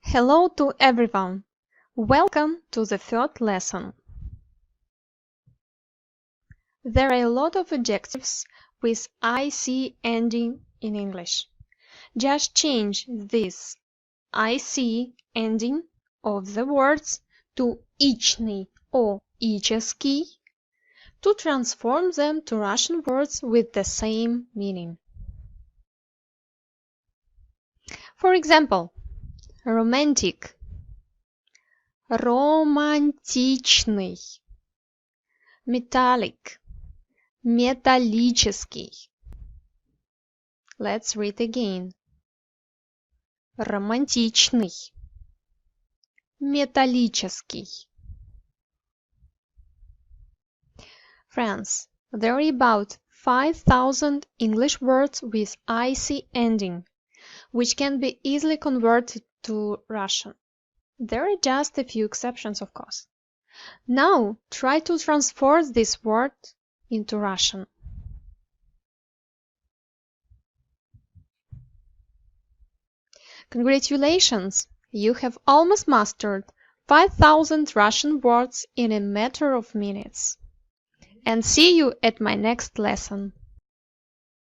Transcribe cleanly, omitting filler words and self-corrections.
Hello to everyone! Welcome to the third lesson. There are a lot of adjectives with IC ending in English. Just change this IC ending of the words to ичный or ический to transform them to Russian words with the same meaning. For example, romantic, романтичный, metallic, металлический. Let's read again. Романтичный, металлический. Friends, there are about 5,000 English words with IC ending, which can be easily converted to Russian. There are just a few exceptions, of course. Now, try to transform this word into Russian. Congratulations! You have almost mastered 5,000 Russian words in a matter of minutes. And see you at my next lesson.